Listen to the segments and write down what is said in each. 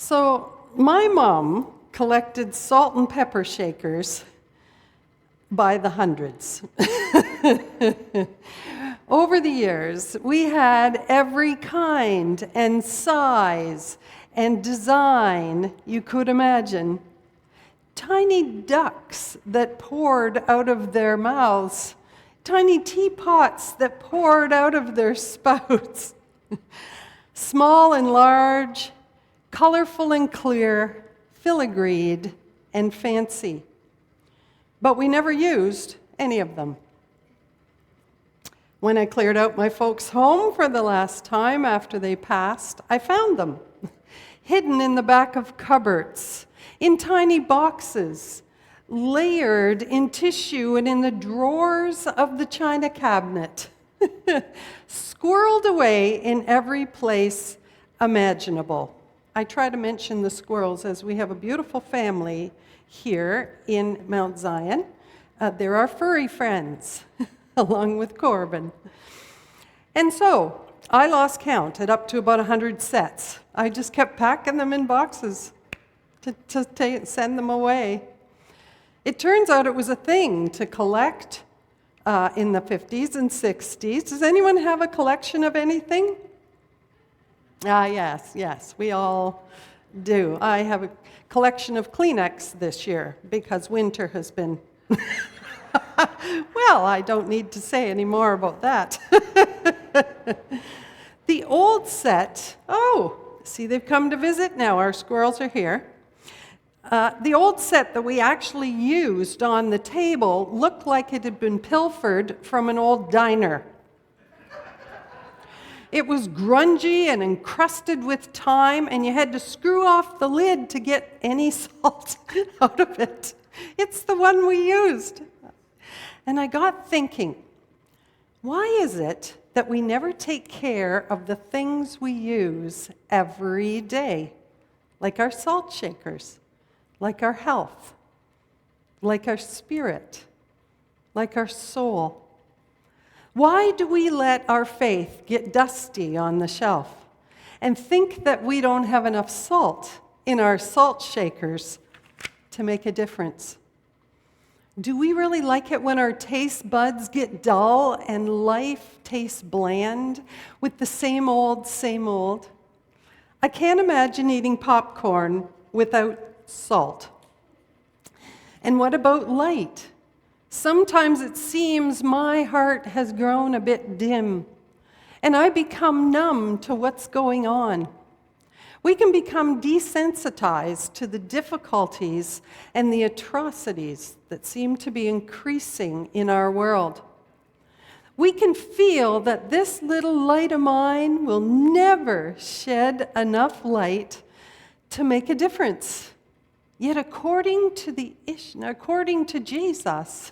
So my mom collected salt and pepper shakers by the hundreds. Over the years, we had every kind and size and design you could imagine. Tiny ducks that poured out of their mouths, tiny teapots that poured out of their spouts, small and large, colorful and clear, filigreed and fancy. But we never used any of them. When I cleared out my folks' home for the last time after they passed, I found them, hidden in the back of cupboards, in tiny boxes, layered in tissue and in the drawers of the china cabinet, squirreled away in every place imaginable. I try to mention the squirrels as we have a beautiful family here in Mount Zion. They're our furry friends, along with Corbin. And so, I lost count at up to about 100 sets. I just kept packing them in boxes to send them away. It turns out it was a thing to collect in the 50s and 60s. Does anyone have a collection of anything? Yes, we all do. I have a collection of Kleenex this year because winter has been... Well, I don't need to say any more about that. The old set, see, they've come to visit now. Our squirrels are here. The old set that we actually used on the table looked like it had been pilfered from an old diner. It was grungy and encrusted with time, and you had to screw off the lid to get any salt out of it. It's the one we used. And I got thinking, why is it that we never take care of the things we use every day? Like our salt shakers, like our health, like our spirit, like our soul. Why do we let our faith get dusty on the shelf and think that we don't have enough salt in our salt shakers to make a difference? Do we really like it when our taste buds get dull and life tastes bland with the same old, same old? I can't imagine eating popcorn without salt. And what about light? Sometimes it seems my heart has grown a bit dim, and I become numb to what's going on. We can become desensitized to the difficulties and the atrocities that seem to be increasing in our world. We can feel that this little light of mine will never shed enough light to make a difference. Yet according to Jesus,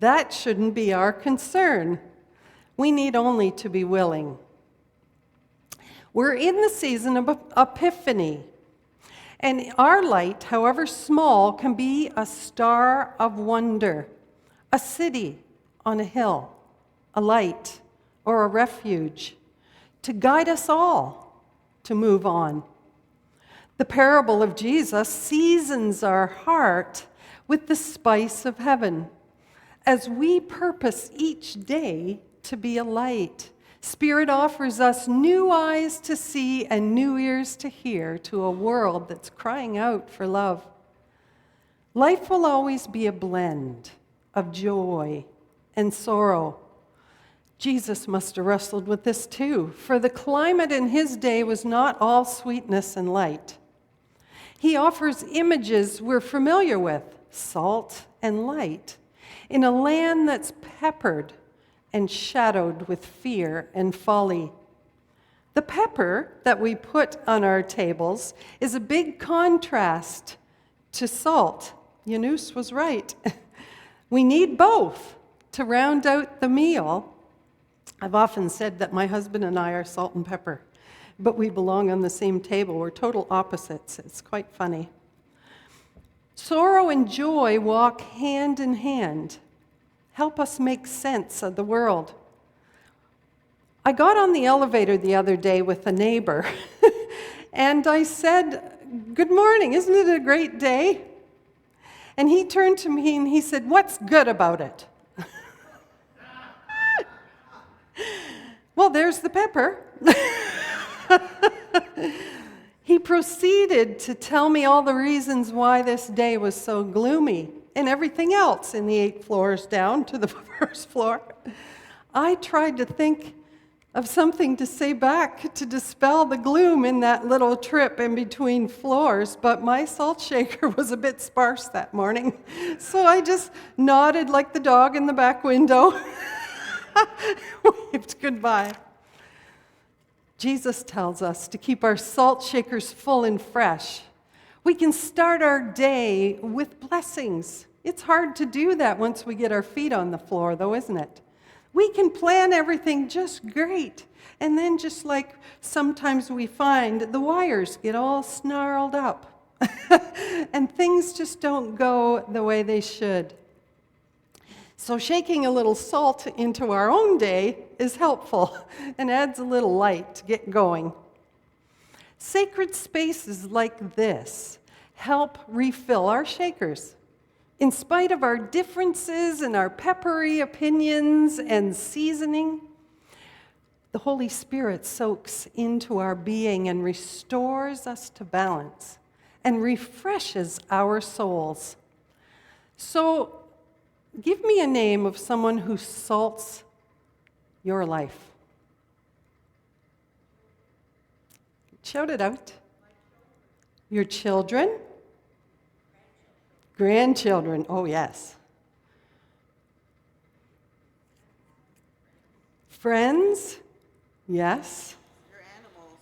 that shouldn't be our concern. We need only to be willing. We're in the season of Epiphany, and our light, however small, can be a star of wonder, a city on a hill, a light, or a refuge, to guide us all to move on. The parable of Jesus seasons our heart with the spice of heaven as we purpose each day to be a light. Spirit offers us new eyes to see and new ears to hear to a world that's crying out for love. Life will always be a blend of joy and sorrow. Jesus must have wrestled with this too, for the climate in his day was not all sweetness and light. He offers images we're familiar with, salt and light, in a land that's peppered and shadowed with fear and folly. The pepper that we put on our tables is a big contrast to salt. Yunus was right. We need both to round out the meal. I've often said that my husband and I are salt and pepper, but we belong on the same table. We're total opposites. It's quite funny. Sorrow and joy walk hand in hand. Help us make sense of the world. I got on the elevator the other day with a neighbor, and I said, good morning, isn't it a great day? And he turned to me and he said, what's good about it? Well, there's the pepper. He proceeded to tell me all the reasons why this day was so gloomy and everything else in the 8 floors down to the first floor. I tried to think of something to say back to dispel the gloom in that little trip in between floors, but my salt shaker was a bit sparse that morning. So I just nodded like the dog in the back window, waved goodbye. Jesus tells us to keep our salt shakers full and fresh. We can start our day with blessings. It's hard to do that once we get our feet on the floor, though, isn't it? We can plan everything just great. And then just like sometimes we find, the wires get all snarled up. And things just don't go the way they should. So shaking a little salt into our own day is helpful and adds a little light to get going. Sacred spaces like this help refill our shakers. In spite of our differences and our peppery opinions and seasoning, the Holy Spirit soaks into our being and restores us to balance and refreshes our souls. So, give me a name of someone who salts your life. Shout it out. Your children? Grandchildren. Oh, yes. Friends? Yes. Your animals.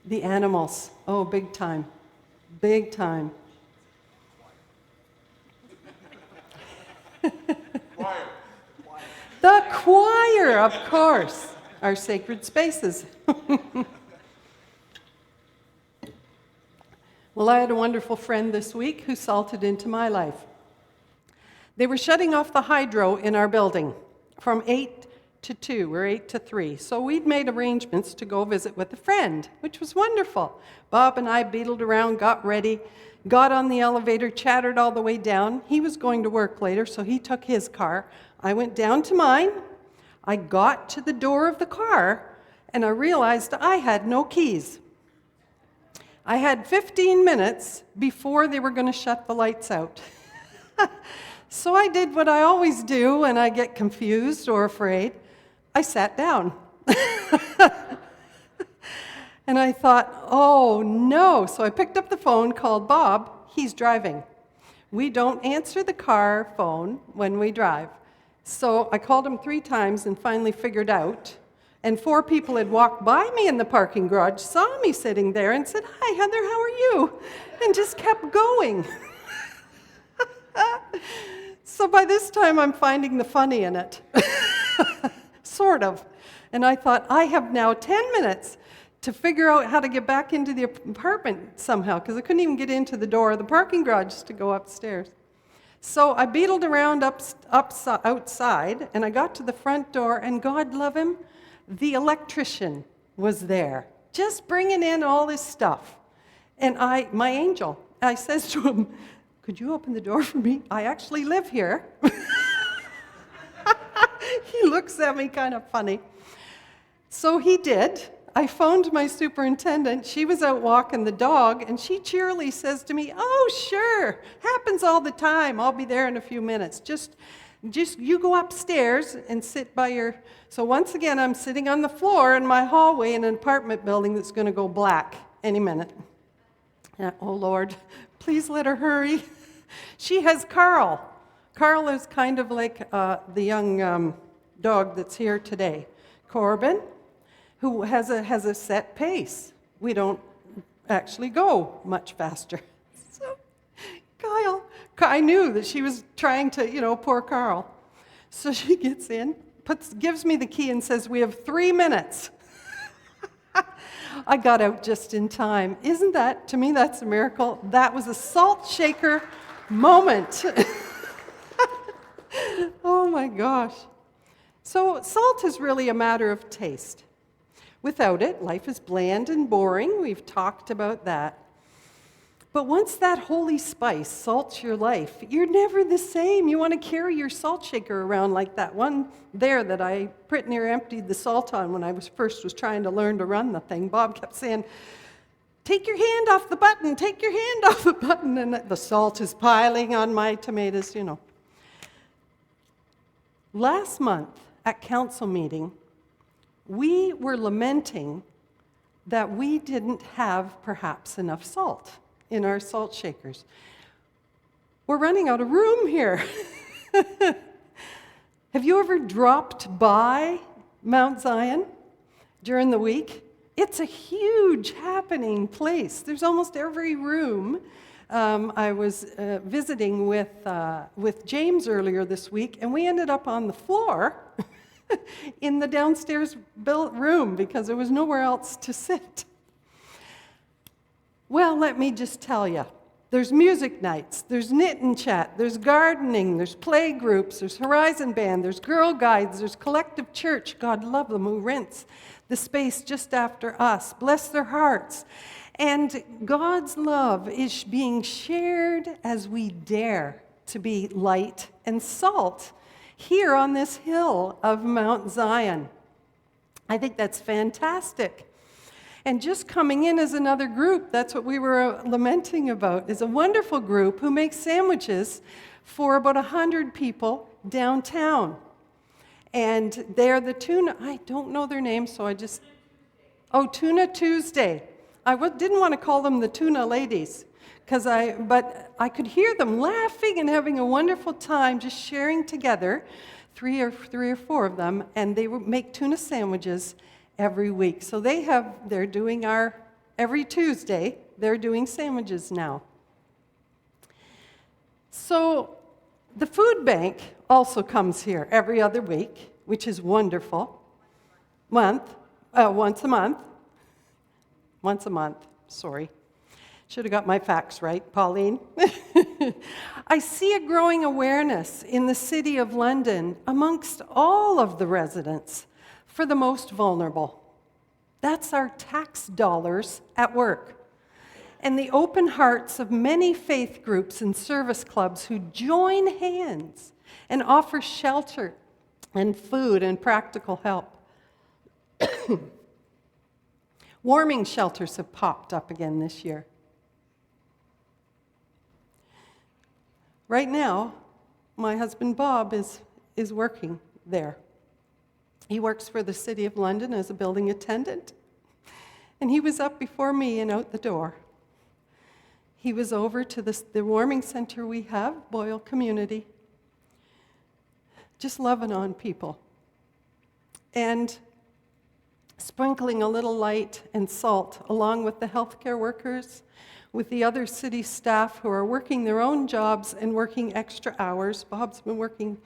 The animals. Oh, big time. Big time. Choir. The choir, of course. Our sacred spaces. Well, I had a wonderful friend this week who salted into my life. They were shutting off the hydro in our building from 8 to 2 or 8 to 3. So we'd made arrangements to go visit with a friend, which was wonderful. Bob and I beetled around, got ready, got on the elevator, chattered all the way down. He was going to work later, so he took his car. I went down to mine. I got to the door of the car, and I realized I had no keys. I had 15 minutes before they were going to shut the lights out. So I did what I always do when I get confused or afraid. I sat down. And I thought, oh no. So I picked up the phone, called Bob. He's driving. We don't answer the car phone when we drive. So I called him 3 times and finally figured out. And 4 people had walked by me in the parking garage, saw me sitting there, and said, "Hi, Heather, how are you?" And just kept going. So by this time, I'm finding the funny in it. Sort of. And I thought, I have now 10 minutes to figure out how to get back into the apartment somehow, because I couldn't even get into the door of the parking garage to go upstairs. So I beetled around outside, and I got to the front door, and God love him, the electrician was there, just bringing in all this stuff. And my angel, I says to him, "Could you open the door for me? I actually live here." He looks at me kind of funny. So he did. I phoned my superintendent. She was out walking the dog, and she cheerily says to me, "Oh, sure, happens all the time. I'll be there in a few minutes. Just you go upstairs and sit by your..." So once again, I'm sitting on the floor in my hallway in an apartment building that's going to go black any minute. Oh, Lord, please let her hurry. She has Carl. Carl is kind of like the young dog that's here today. Corbin, who has a set pace. We don't actually go much faster. So Kyle, I knew that she was trying to, poor Carl. So she gets in, gives me the key and says, "We have 3 minutes." I got out just in time. Isn't that, to me, that's a miracle? That was a salt shaker moment. Oh my gosh. So salt is really a matter of taste. Without it, life is bland and boring. We've talked about that. But once that holy spice salts your life, you're never the same. You want to carry your salt shaker around like that one there that I pretty near emptied the salt on when I first was trying to learn to run the thing. Bob kept saying, take your hand off the button, take your hand off the button, and the salt is piling on my tomatoes, you know. Last month at council meeting, we were lamenting that we didn't have perhaps enough salt in our salt shakers. We're running out of room here. Have you ever dropped by Mount Zion during the week? It's a huge happening place. There's almost every room. I was visiting with James earlier this week, and we ended up on the floor in the downstairs built room because there was nowhere else to sit. Well, let me just tell you, there's music nights, there's knit and chat, there's gardening, there's play groups, there's Horizon Band, there's Girl Guides, there's Collective Church, God love them, who rents the space just after us. Bless their hearts. And God's love is being shared as we dare to be light and salt here on this hill of Mount Zion. I think that's fantastic. And just coming in as another group, that's what we were lamenting about, is a wonderful group who makes sandwiches for about 100 people downtown. And they're the Tuna, I don't know their name, so I just, Tuna Tuesday. I didn't want to call them the Tuna Ladies, but I could hear them laughing and having a wonderful time just sharing together, three or four of them, and they make tuna sandwiches every week. So they're doing every Tuesday, they're doing sandwiches now. So the food bank also comes here every other week, which is wonderful. Once a month, sorry. Should have got my facts right, Pauline. I see a growing awareness in the City of London amongst all of the residents for the most vulnerable. That's our tax dollars at work. And the open hearts of many faith groups and service clubs who join hands and offer shelter and food and practical help. Warming shelters have popped up again this year. Right now, my husband Bob is working there. He works for the City of London as a building attendant. And he was up before me and out the door. He was over to the warming center we have, Boyle Community, just loving on people. And sprinkling a little light and salt along with the healthcare workers, with the other city staff who are working their own jobs and working extra hours. Bob's been working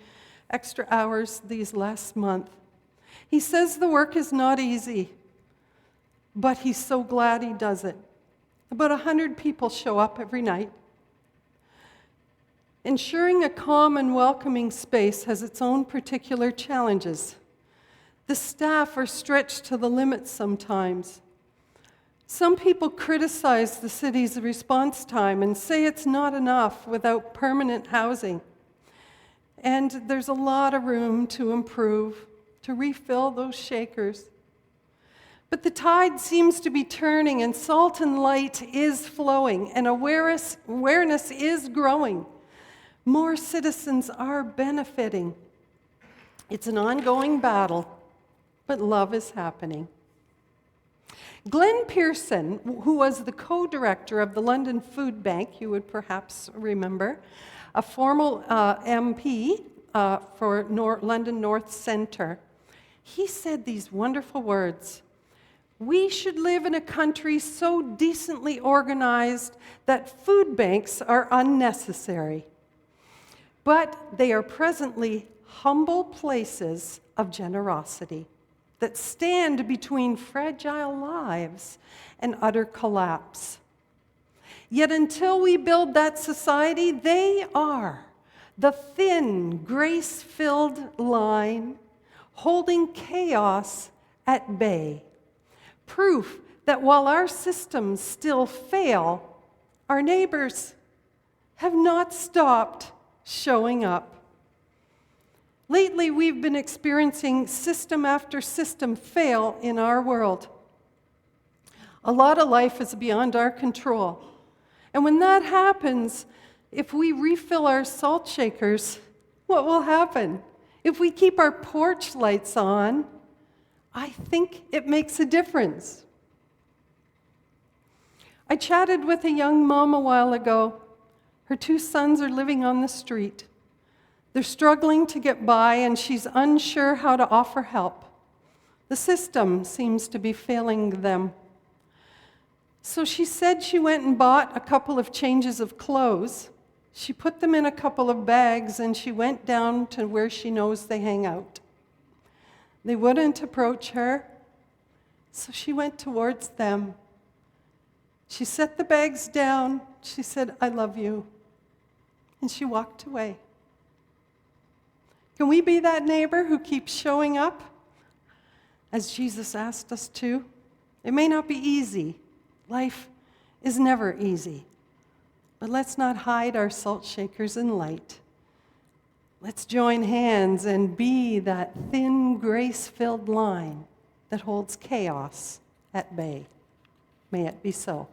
extra hours these last month. He says the work is not easy, but he's so glad he does it. About 100 people show up every night. Ensuring a calm and welcoming space has its own particular challenges. The staff are stretched to the limit sometimes. Some people criticize the city's response time and say it's not enough without permanent housing. And there's a lot of room to improve, to refill those shakers. But the tide seems to be turning, and salt and light is flowing, and awareness is growing. More citizens are benefiting. It's an ongoing battle, but love is happening. Glenn Pearson, who was the co-director of the London Food Bank, you would perhaps remember, a former MP for London North Centre, he said these wonderful words: "We should live in a country so decently organized that food banks are unnecessary. But they are presently humble places of generosity that stand between fragile lives and utter collapse. Yet until we build that society, they are the thin, grace-filled line holding chaos at bay. Proof that while our systems still fail, Our neighbors have not stopped showing up. Lately, we've been experiencing system after system fail in our world. A lot of life is beyond our control. And when that happens, if we refill our salt shakers, what will happen? If we keep our porch lights on, I think it makes a difference. I chatted with a young mom a while ago. Her 2 sons are living on the street. They're struggling to get by, and she's unsure how to offer help. The system seems to be failing them. So she said she went and bought a couple of changes of clothes. She put them in a couple of bags, and she went down to where she knows they hang out. They wouldn't approach her, so she went towards them. She set the bags down. She said, "I love you." And she walked away. Can we be that neighbor who keeps showing up as Jesus asked us to? It may not be easy. Life is never easy. But let's not hide our salt shakers in light. Let's join hands and be that thin, grace-filled line that holds chaos at bay. May it be so.